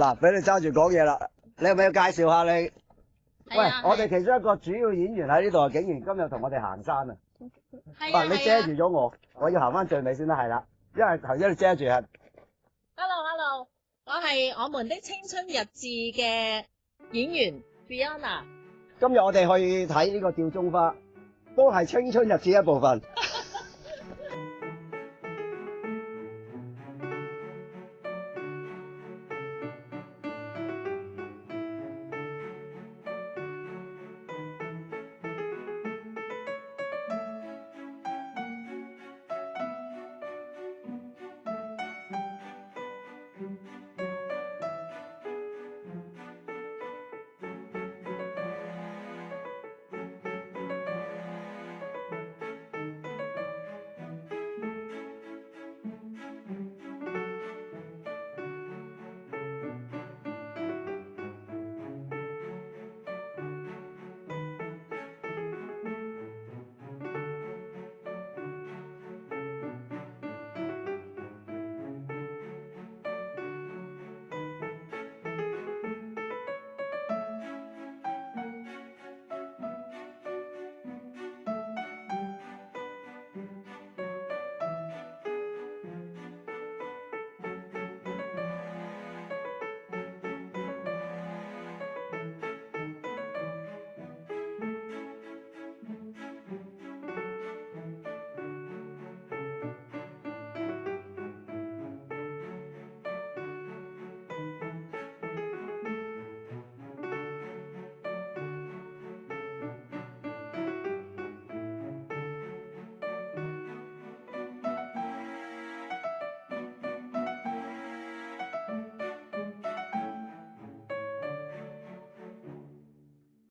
嗱，俾你揸住講嘢啦，你係咪要介紹下你？喂，我哋其中一個主要演員喺呢度，竟然今日同我哋行山啊！哇，你遮住咗我要行翻最尾先得，係啦，因為頭先你遮住係。Hello， 我係我們的青春日誌嘅演員 Fiona。今日我哋去睇呢個吊鐘花，都係青春日誌一部分。